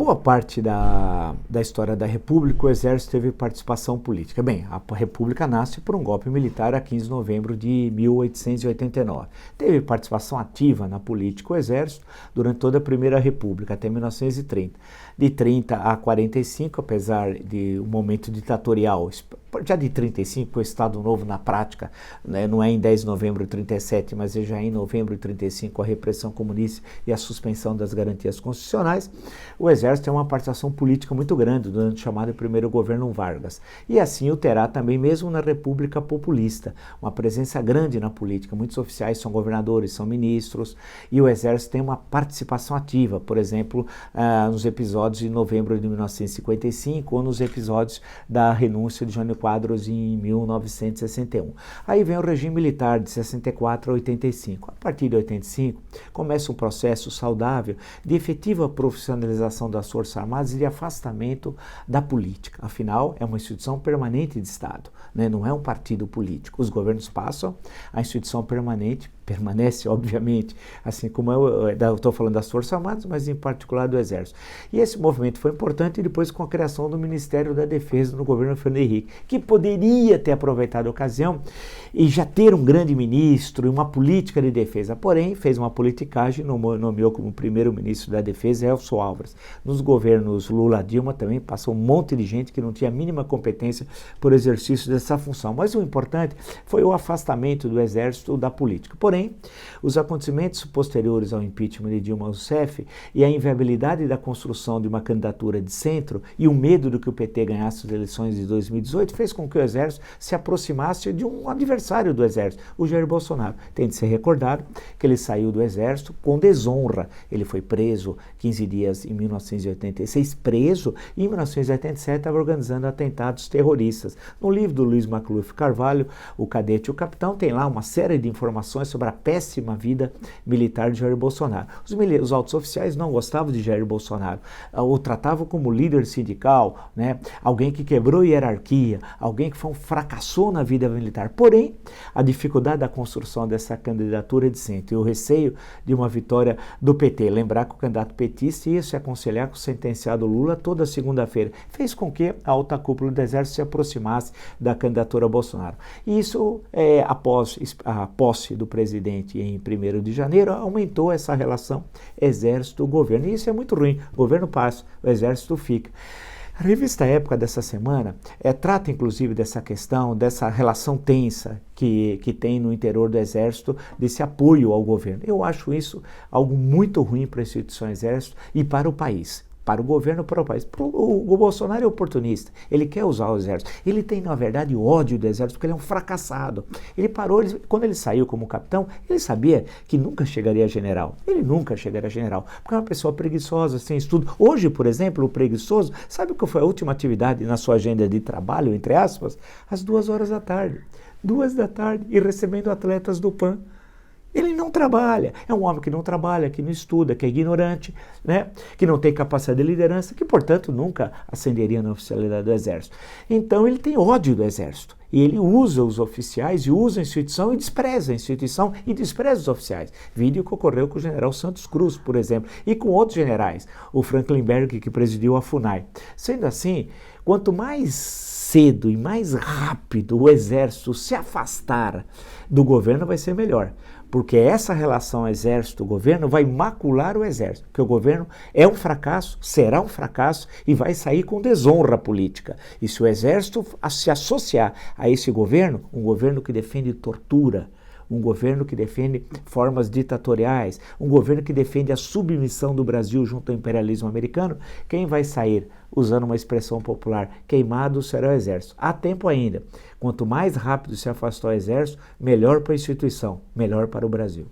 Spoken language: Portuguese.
boa parte da história da República, o Exército teve participação política. Bem, a República nasce por um golpe militar a 15 de novembro de 1889. Teve participação ativa na política o Exército durante toda a Primeira República, até 1930. De 30 a 45, apesar de um momento ditatorial, já de 35, o Estado Novo na prática, né, não é em 10 de novembro de 37, mas já em novembro de 35, a repressão comunista e a suspensão das garantias constitucionais, o Exército tem uma participação política muito grande durante o chamado primeiro governo Vargas. E assim o terá também mesmo na República Populista, uma presença grande na política. Muitos oficiais são governadores, são ministros, e o Exército tem uma participação ativa, por exemplo, nos episódios de novembro de 1955 ou nos episódios da renúncia de Jânio Quadros em 1961. Aí vem o regime militar de 64 a 85. A partir de 85, começa um processo saudável de efetiva profissionalização das Forças Armadas e de afastamento da política. Afinal, é uma instituição permanente de Estado, né? Não é um partido político. Os governos passam, a instituição permanente permanece, obviamente, assim como eu estou falando das Forças Armadas, mas em particular do Exército. E esse movimento foi importante depois com a criação do Ministério da Defesa no governo Fernando Henrique, que poderia ter aproveitado a ocasião e já ter um grande ministro e uma política de defesa, porém fez uma politicagem e nomeou como primeiro-ministro da Defesa Elcio Álvares. Nos governos Lula-Dilma também passou um monte de gente que não tinha a mínima competência por exercício dessa função, mas o importante foi o afastamento do Exército da política. Porém, os acontecimentos posteriores ao impeachment de Dilma Rousseff e a inviabilidade da construção de uma candidatura de centro e o medo de que o PT ganhasse as eleições de 2018 fez com que o Exército se aproximasse de um adversário do Exército, o Jair Bolsonaro. Tem de ser recordado que ele saiu do Exército com desonra. Ele foi preso 15 dias em 1986, preso, e em 1987 estava organizando atentados terroristas. No livro do Luiz Macluf Carvalho, O Cadete e o Capitão, tem lá uma série de informações sobre a péssima vida militar de Jair Bolsonaro. Os altos oficiais não gostavam de Jair Bolsonaro, o tratavam como líder sindical, né? Alguém que quebrou a hierarquia, alguém que fracassou na vida militar. Porém, a dificuldade da construção dessa candidatura de centro e o receio de uma vitória do PT, lembrar que o candidato petista ia se aconselhar com o sentenciado Lula toda segunda-feira, fez com que a alta cúpula do Exército se aproximasse da candidatura Bolsonaro. E isso, após a posse do presidente em 1º de janeiro, aumentou essa relação Exército-Governo. E isso é muito ruim. O governo passa, o Exército fica. A revista Época dessa semana trata inclusive dessa questão, dessa relação tensa que tem no interior do Exército, desse apoio ao governo. Eu acho isso algo muito ruim para a instituição Exército e para o país. Para o governo, para o país. O Bolsonaro é oportunista, ele quer usar o Exército. Ele tem, na verdade, ódio do Exército porque ele é um fracassado. Ele parou, quando ele saiu como capitão, ele sabia que nunca chegaria a general. Ele nunca chegaria a general, porque é uma pessoa preguiçosa, sem estudo. Hoje, por exemplo, o preguiçoso, sabe o que foi a última atividade na sua agenda de trabalho, entre aspas? Às 2 da tarde. 2 da tarde, e recebendo atletas do PAN. Ele não trabalha, é um homem que não trabalha, que não estuda, que é ignorante, né? Que não tem capacidade de liderança, que, portanto, nunca ascenderia na oficialidade do Exército. Então, ele tem ódio do Exército. E ele usa os oficiais e usa a instituição e despreza a instituição e despreza os oficiais. Vídeo que ocorreu com o general Santos Cruz, por exemplo, e com outros generais, o Franklin Berg, que presidiu a FUNAI. Sendo assim, quanto mais cedo e mais rápido o Exército se afastar do governo, vai ser melhor. Porque essa relação Exército-Governo vai macular o Exército, porque o governo é um fracasso, será um fracasso e vai sair com desonra política. E se o Exército se associar a esse governo, um governo que defende tortura, um governo que defende formas ditatoriais, um governo que defende a submissão do Brasil junto ao imperialismo americano, quem vai sair, usando uma expressão popular, queimado será o Exército. Há tempo ainda. Quanto mais rápido se afastar o Exército, melhor para a instituição, melhor para o Brasil.